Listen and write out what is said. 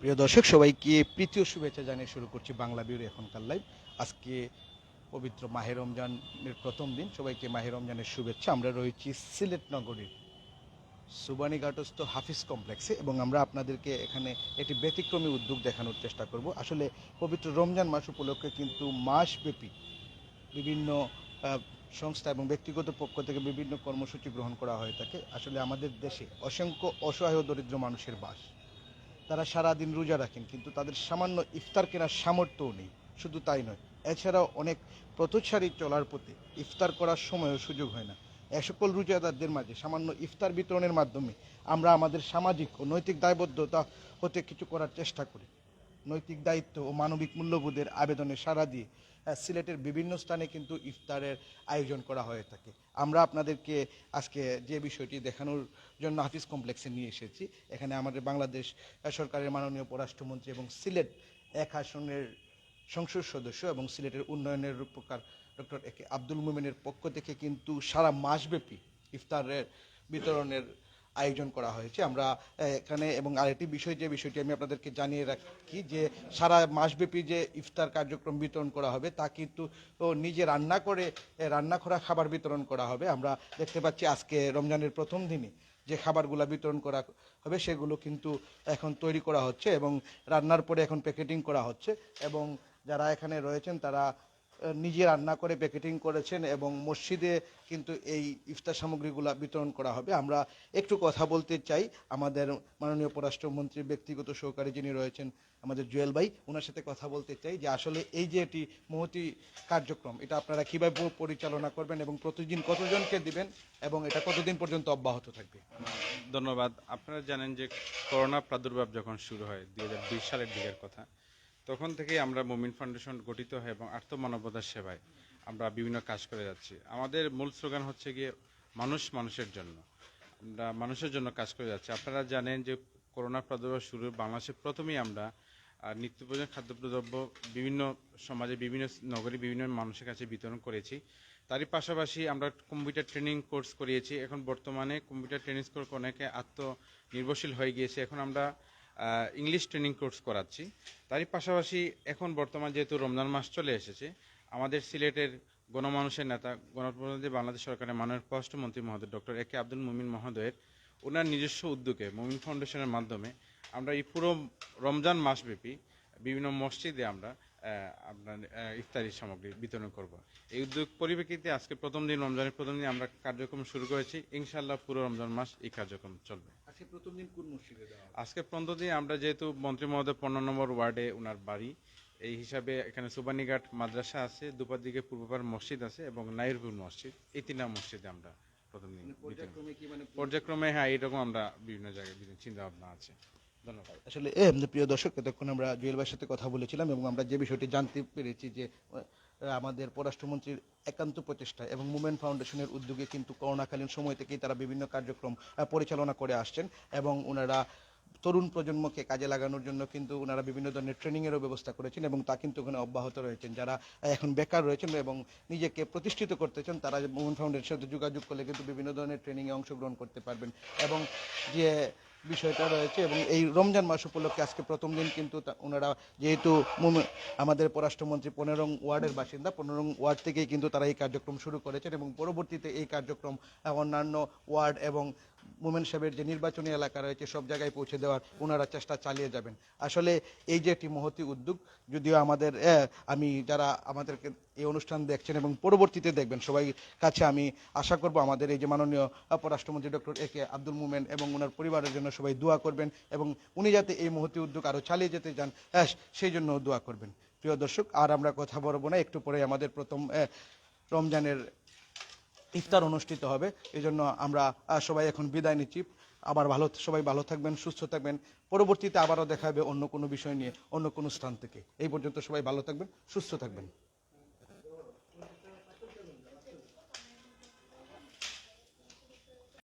প্রিয় দর্শক সবাইকে প্রীতীয় শুভেচ্ছা জানিয়ে শুরু করছি বাংলা বিউরি এখনকার লাইভ। আজকে পবিত্র মাহে রমজানের প্রথম দিন, সবাইকে মাহে রমজানের শুভেচ্ছা। আমরা রয়েছি সিলেট নগরীর সুবানীঘাটস্থ হাফিজ কমপ্লেক্সে এবং আমরা আপনাদেরকে এখানে একটি ব্যতিক্রমী উদ্যোগ দেখানোর চেষ্টা করব। আসলে পবিত্র রমজান মাস উপলক্ষে কিন্তু মাসব্যাপী বিভিন্ন সংস্থা এবং ব্যক্তিগত পক্ষ থেকে বিভিন্ন কর্মসূচি গ্রহণ করা হয়ে থাকে। আসলে আমাদের দেশে অসংখ্য অসহায় ও দরিদ্র মানুষের বাস, তারা সারাদিন রোজা রাখেন কিন্তু তাদের সামান্য ইফতার কেনার সামর্থ্যও নেই। শুধু তাই নয়, এছাড়াও অনেক পথচারী চলার পথে ইফতার করার সময়ও সুযোগ হয় না। এ সকল রোজাদারদের মাঝে সামান্য ইফতার বিতরণের মাধ্যমে আমরা আমাদের সামাজিক ও নৈতিক দায়বদ্ধতা হতে কিছু করার চেষ্টা করি। নৈতিক দায়িত্ব ও মানবিক মূল্যবোধের আবেদনে সাড়া দিয়ে সিলেটের বিভিন্ন স্থানে কিন্তু ইফতারের আয়োজন করা হয়ে থাকে। আমরা আপনাদেরকে আজকে যে বিষয়টি দেখানোর জন্য হাফিজ কমপ্লেক্সে নিয়ে এসেছি, এখানে আমাদের বাংলাদেশ সরকারের মাননীয় পররাষ্ট্রমন্ত্রী এবং সিলেট এক আসনের সংসদ সদস্য এবং সিলেটের উন্নয়নের রূপকার ডক্টর এ কে আব্দুল মোমেনের পক্ষ থেকে কিন্তু সারা মাসব্যাপী ইফতারের বিতরণের আয়োজন করা হয়েছে। আমরা এখানে এবং আরেকটি বিষয়, যে বিষয়টি আমি আপনাদেরকে জানিয়ে রাখি, যে সারা মাসব্যাপী যে ইফতার কার্যক্রম বিতরণ করা হবে তা কিন্তু নিজে রান্না করে রান্না করা খাবার বিতরণ করা হবে। আমরা দেখতে পাচ্ছি আজকে রমজানের প্রথম দিনই যে খাবারগুলো বিতরণ করা হবে সেগুলো কিন্তু এখন তৈরি করা হচ্ছে এবং রান্নার পরে এখন প্যাকেটিং করা হচ্ছে এবং যারা এখানে রয়েছেন তারা নিজে রান্না করে প্যাকেটিং করেছেন এবং মসজিদে কিন্তু এই ইফতার সামগ্রীগুলো বিতরণ করা হবে। আমরা একটু কথা বলতে চাই আমাদের মাননীয় পররাষ্ট্রমন্ত্রীর ব্যক্তিগত সহকারী যিনি রয়েছেন আমাদের জুয়েল ভাই, ওনার সাথে কথা বলতে চাই যে আসলে এই যে এটি মহতি কার্যক্রম, এটা আপনারা কীভাবে পরিচালনা করবেন এবং প্রতিদিন কতজনকে দিবেন এবং এটা কতদিন পর্যন্ত অব্যাহত থাকবে? ধন্যবাদ। আপনারা জানেন যে করোনা প্রাদুর্ভাব যখন শুরু হয় 2020 সালের দিকের কথা, তখন থেকেই আমরা মুমিন ফাউন্ডেশন গঠিত হয় এবং আর্থমানবতার সেবায় আমরা বিভিন্ন কাজ করে যাচ্ছি। আমাদের মূল স্লোগান হচ্ছে গিয়ে মানুষ মানুষের জন্য। আমরা মানুষের জন্য কাজ করে যাচ্ছি। আপনারা জানেন যে করোনা প্রাদুর্ভাব শুরু বাংলাদেশে প্রথমেই আমরা নিত্য প্রয়োজনীয় খাদ্যদ্রব্য বিভিন্ন সমাজে, বিভিন্ন নগরী, বিভিন্ন মানুষের কাছে বিতরণ করেছি। তারই পাশাপাশি আমরা কম্পিউটার ট্রেনিং কোর্স করিয়েছি। এখন বর্তমানে কম্পিউটার ট্রেনিং কোর্স অনেকে আত্মনির্ভরশীল হয়ে গিয়েছে। এখন আমরা ইংলিশ ট্রেনিং কোর্স করাচ্ছি। তারই পাশাপাশি এখন বর্তমান যেহেতু রমজান মাস চলে এসেছে, আমাদের সিলেটের গণমানুষের নেতা, গণপ্রজাতন্ত্রী বাংলাদেশ সরকারের মাননীয় পররাষ্ট্রমন্ত্রী মহোদয় ডক্টর এ কে আব্দুল মোমিন মহোদয়ের ওনার নিজস্ব উদ্যোগে মুমিন ফাউন্ডেশনের মাধ্যমে আমরা এই পুরো রমজান মাসব্যাপী বিভিন্ন মসজিদে আমরা আপনার ইফতারি সামগ্রী বিতরণ করব। এই উদ্যোগ পরিপ্রেক্ষিতে আজকে প্রথম দিন, রমজানের প্রথম দিন আমরা কার্যক্রম শুরু করেছি। ইনশাআল্লাহ পুরো রমজান মাস এই কার্যক্রম চলবে। আজকে প্রথম দিন কোন মসজিদে দেওয়া হবে? আজকে প্রথম দিন আমরা যেহেতু মন্ত্রী মহোদয় 15 নম্বর ওয়ার্ডে ওনার বাড়ি, এই হিসাবে এখানে সুবানীঘাট মাদ্রাসা আছে, দুপার দিকে পূর্বপার মসজিদ আছে এবং নাইরপুর মসজিদ, এই তিনটা মসজিদে আমরা প্রথম দিন পর্যায়ক্রমে, হ্যাঁ, এইরকম আমরা বিভিন্ন জায়গায় বিভিন্ন চিন্তা ভাবনা আছে। ধন্যবাদ। আসলে প্রিয় দর্শক, এতক্ষণ আমরা জুয়েল ভাইয়ের সাথে কথা বলেছিলাম এবং আমরা যে বিষয়টি জানতে পেরেছি যে আমাদের পররাষ্ট্রমন্ত্রীর একান্ত প্রচেষ্টা এবং মুভমেন্ট ফাউন্ডেশনের উদ্যোগে কিন্তু করোনাকালীন সময় থেকেই তারা বিভিন্ন কার্যক্রম পরিচালনা করে আসছেন এবং ওনারা তরুণ প্রজন্মকে কাজে লাগানোর জন্য কিন্তু ওনারা বিভিন্ন ধরনের ট্রেনিংয়েরও ব্যবস্থা করেছেন এবং তা কিন্তু ওখানে অব্যাহত রয়েছেন। যারা এখন বেকার রয়েছেন এবং নিজেকে প্রতিষ্ঠিত করতে চান তারা মুভমেন্ট ফাউন্ডেশনের সাথে যোগাযোগ করলে কিন্তু বিভিন্ন ধরনের ট্রেনিংয়ে অংশগ্রহণ করতে পারবেন এবং যে বিষয়টা রয়েছে এবং এই রমজান মাস উপলক্ষে আজকে প্রথম দিন কিন্তু ওনারা যেহেতু আমাদের পররাষ্ট্রমন্ত্রী 15 নং ওয়ার্ডের বাসিন্দা, 15 নং ওয়ার্ড থেকেই কিন্তু তারা এই কার্যক্রম শুরু করেছেন এবং পরবর্তীতে এই কার্যক্রম অন্যান্য ওয়ার্ড এবং মোমেন সাহেবের যে নির্বাচনী এলাকা রয়েছে সব জায়গায় পৌঁছে দেওয়ার ওনারা চেষ্টা চালিয়ে যাবেন। আসলে এই যে একটি মহতি উদ্যোগ, যদিও আমাদের আমি যারা আমাদেরকে এই অনুষ্ঠান দেখছেন এবং পরবর্তীতে দেখবেন সবাই কাছে আমি আশা করব আমাদের এই যে মাননীয় পররাষ্ট্রমন্ত্রী ডক্টর এ কে আব্দুল মোমেন এবং ওনার পরিবারের জন্য সবাই দোয়া করবেন এবং উনি যাতে এই মহতি উদ্যোগ আরও চালিয়ে যেতে চান সেই জন্য দোয়া করবেন। প্রিয় দর্শক, আর আমরা কথা বলবো না, একটু পরে আমাদের প্রথম রমজানের ইফতার অনুষ্ঠিত হবে। এই জন্য আমরা সবাই এখন বিদায় নিচ্ছি। আবার সবাই ভালো থাকবেন, সুস্থ থাকবেন। পরবর্তীতে আবারও দেখা হবে অন্য কোনো বিষয় নিয়ে, অন্য কোনো স্থান থেকে। এই পর্যন্ত সবাই ভালো থাকবেন, সুস্থ থাকবেন।